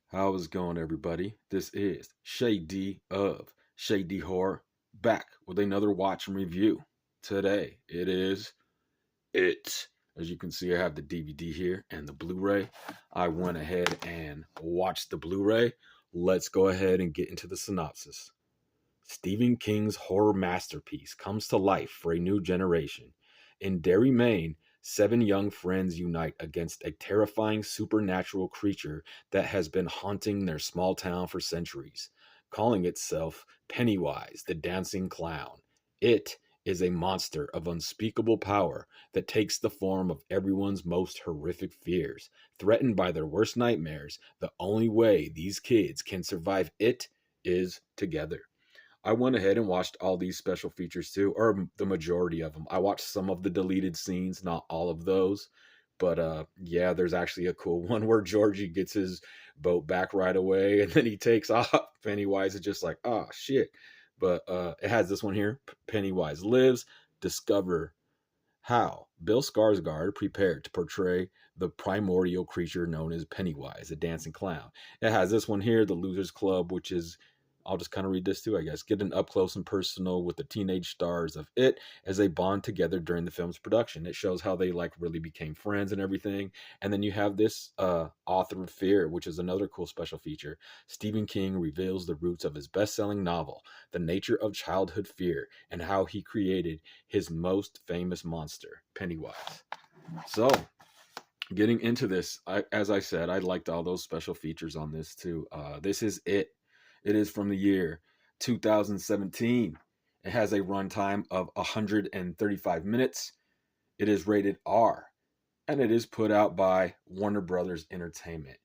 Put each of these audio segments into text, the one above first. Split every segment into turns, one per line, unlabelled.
How's it going, everybody? This is Shady of Shady Horror back with another watch and review. Today it is It. As you can see, I have the DVD here and the Blu ray. I went ahead and watched the Blu ray. Let's go ahead and get into the synopsis. Stephen King's horror masterpiece comes to life for a new generation. In Derry, Maine, seven young friends unite against a terrifying supernatural creature that has been haunting their small town for centuries, calling itself Pennywise, the dancing clown. It is a monster of unspeakable power that takes the form of everyone's most horrific fears. Threatened by their worst nightmares, the only way these kids can survive it is together. I went ahead and watched all these special features too, or the majority of them. I watched some of the deleted scenes, not all of those. But yeah, there's actually a cool one where Georgie gets his boat back right away and then he takes off. Pennywise is just like, oh shit. But it has this one here. Pennywise lives, discover how Bill Skarsgård prepared to portray the primordial creature known as Pennywise, the dancing clown. It has this one here, the Losers Club, which is, I'll just kind of read this too, I guess. Get an up close and personal with the teenage stars of it as they bond together during the film's production. It shows how they like really became friends and everything. And then you have this Author of Fear, which is another cool special feature. Stephen King reveals the roots of his best-selling novel, The Nature of Childhood Fear, and how he created his most famous monster, Pennywise. So, getting into this, as I said, I liked all those special features on this too. This is it. It is from the year 2017. It has a runtime of 135 minutes. It is rated R, and it is put out by Warner Brothers Entertainment.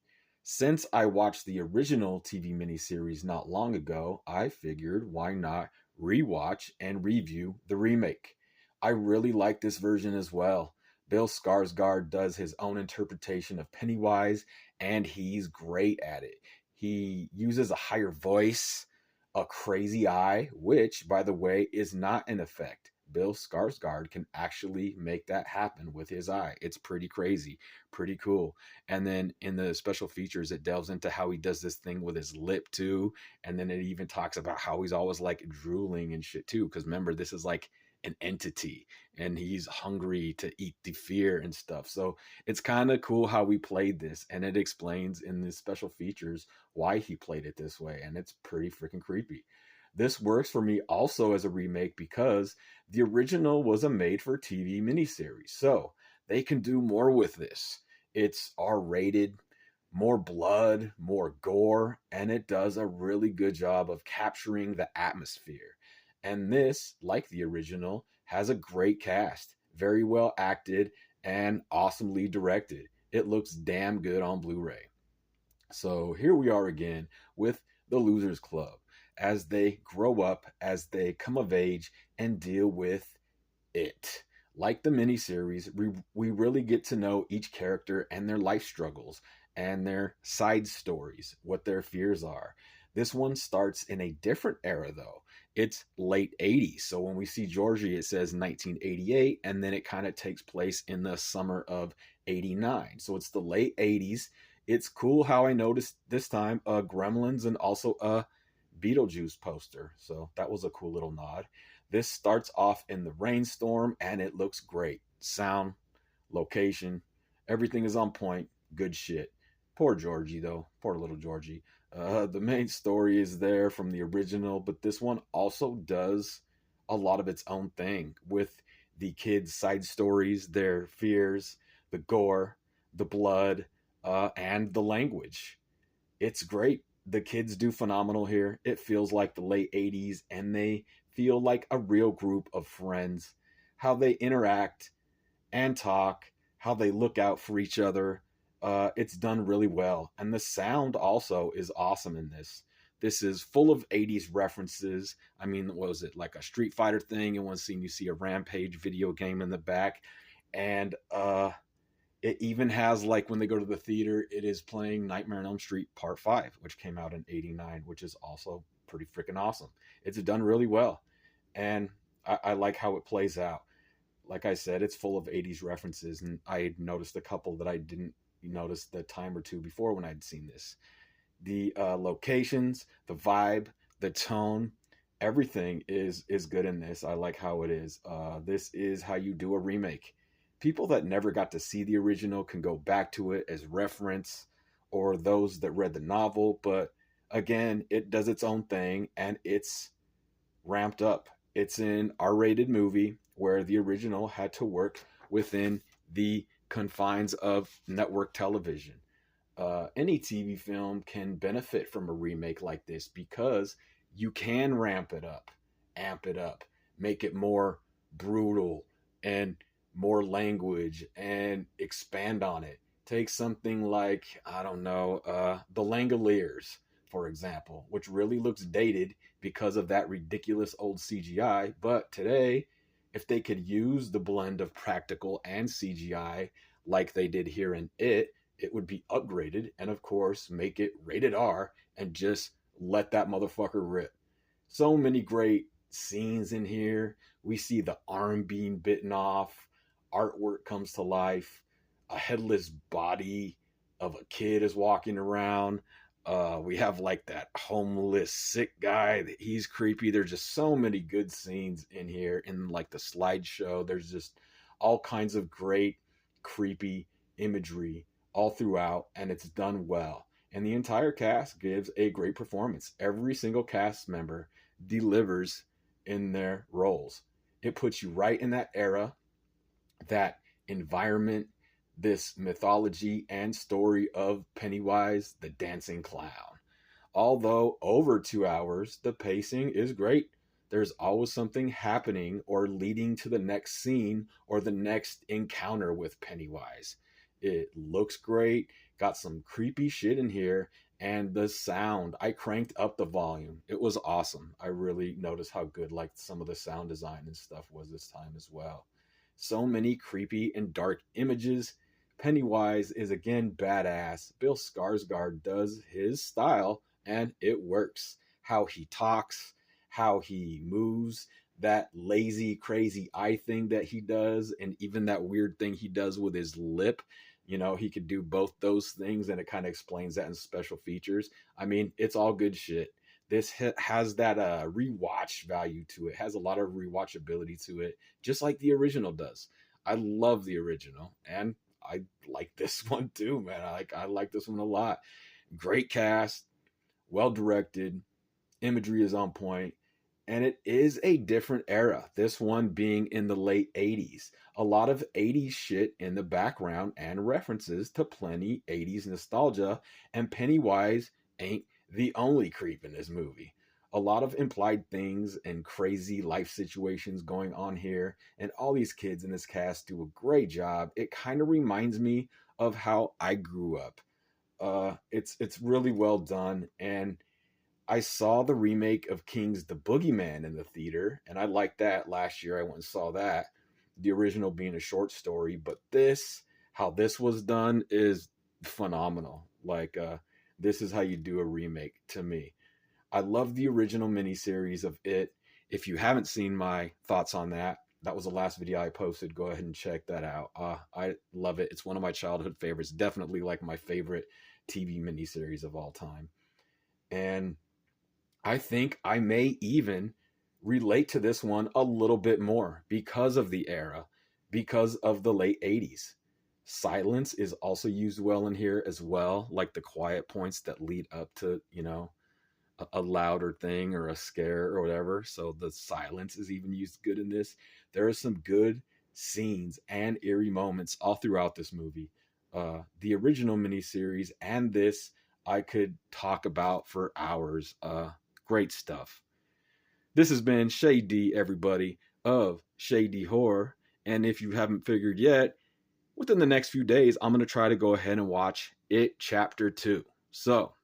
Since I watched the original TV miniseries not long ago, I figured why not rewatch and review the remake. I really like this version as well. Bill Skarsgård does his own interpretation of Pennywise, and he's great at it. He uses a higher voice, a crazy eye, which, by the way, is not an effect. Bill Skarsgård can actually make that happen with his eye. It's pretty crazy, pretty cool. And then in the special features, it delves into how he does this thing with his lip too. And then it even talks about how he's always like drooling and shit too. Because remember, this is like an entity and he's hungry to eat the fear and stuff. So it's kind of cool how we played this. And it explains in the special features why he played it this way. And it's pretty freaking creepy. This works for me also as a remake because the original was a made for TV miniseries. So they can do more with this. It's R rated, more blood, more gore, and it does a really good job of capturing the atmosphere. And this, like the original, has a great cast, very well acted, and awesomely directed. It looks damn good on Blu ray. So here we are again with the Losers Club as they grow up, as they come of age, and deal with it. Like the miniseries, we really get to know each character and their life struggles and their side stories, what their fears are. This one starts in a different era, though. It's late 80s. So when we see Georgie, it says 1988, and then it kind of takes place in the summer of 89. So it's the late 80s. It's cool how I noticed this time Gremlins and also a Beetlejuice poster. So that was a cool little nod. This starts off in the rainstorm and it looks great. Sound, location, everything is on point. Good shit. Poor Georgie, though. Poor little Georgie. The main story is there from the original, but this one also does a lot of its own thing with the kids' side stories, their fears, the gore, the blood, and the language. It's great. The kids do phenomenal here. It feels like the late 80s, and they feel like a real group of friends. How they interact and talk, how they look out for each other. It's done really well. And the sound also is awesome in this. This is full of 80s references. I mean, what was it, like a Street Fighter thing? In one scene, you see a Rampage video game in the back. And it even has, like, when they go to the theater, it is playing Nightmare on Elm Street Part 5, which came out in 89, which is also pretty freaking awesome. It's done really well. And I like how it plays out. Like I said, it's full of 80s references, and I noticed a couple that I didn't notice the time or two before when I'd seen this. The locations, the vibe, the tone, everything is good in this. I like how it is. This is how you do a remake. People that never got to see the original can go back to it as reference, or those that read the novel. But again, it does its own thing and it's ramped up. It's an R-rated movie where the original had to work within the confines of network television. Any TV film can benefit from a remake like this because you can ramp it up, amp it up, make it more brutal and more language and expand on it. Take something like, I don't know, The Langoliers, for example, which really looks dated because of that ridiculous old CGI. But today, if they could use the blend of practical and CGI like they did here in it would be upgraded and, of course, make it rated R and just let that motherfucker rip. So many great scenes in here. We see the arm being bitten off, artwork comes to life, a headless body of a kid is walking around. We have like that homeless sick guy that he's creepy. There's just so many good scenes in here. In like the slideshow, there's just all kinds of great creepy imagery all throughout, and it's done well. And the entire cast gives a great performance. Every single cast member delivers in their roles. It puts you right in that era, that environment, this mythology and story of Pennywise the dancing clown. Although over 2 hours, the pacing is great. There's always something happening or leading to the next scene or the next encounter with Pennywise. It looks great, got some creepy shit in here, and the sound, I cranked up the volume. It was awesome. I really noticed how good like some of the sound design and stuff was this time as well. So many creepy and dark images. Pennywise is again badass. Bill Skarsgård does his style and it works. How he talks, how he moves, that lazy, crazy eye thing that he does, and even that weird thing he does with his lip. You know, he could do both those things, and it kind of explains that in special features. I mean, it's all good shit. This has that rewatch value to it. Has a lot of rewatchability to it, just like the original does. I love the original, and I like this one too, man. I like this one a lot. Great cast, well directed, imagery is on point, and it is a different era. This one being in the late 80s. A lot of 80s shit in the background and references to plenty 80s nostalgia, and Pennywise ain't the only creep in this movie. A lot of implied things and crazy life situations going on here, and all these kids in this cast do a great job. It kind of reminds me of how I grew up. It's really well done, and I saw the remake of King's The Boogeyman in the theater, and I liked that last year. I went and saw that. The original being a short story, but this, how this was done, is phenomenal. This is how you do a remake to me. I love the original miniseries of It. If you haven't seen my thoughts on that, that was the last video I posted. Go ahead and check that out. I love it. It's one of my childhood favorites. Definitely like my favorite TV miniseries of all time. And I think I may even relate to this one a little bit more because of the era, because of the late 80s. Silence is also used well in here as well, like the quiet points that lead up to, a louder thing or a scare or whatever. So the silence is even used good in this. There are some good scenes and eerie moments all throughout this movie. The original miniseries and this I could talk about for hours. Great stuff. This has been Shady, everybody, of Shady Horror. And if you haven't figured yet, within the next few days, I'm going to try to go ahead and watch It Chapter 2. So,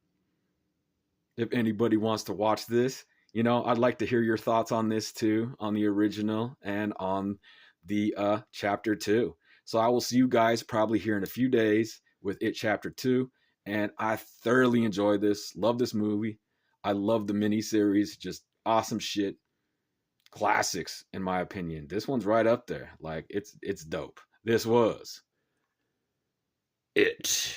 if anybody wants to watch this, I'd like to hear your thoughts on this too, on the original and on the Chapter 2. So I will see you guys probably here in a few days with It Chapter 2. And I thoroughly enjoyed this. Love this movie. I love the miniseries. Just awesome shit. Classics, in my opinion. This one's right up there. Like, it's dope. This was It.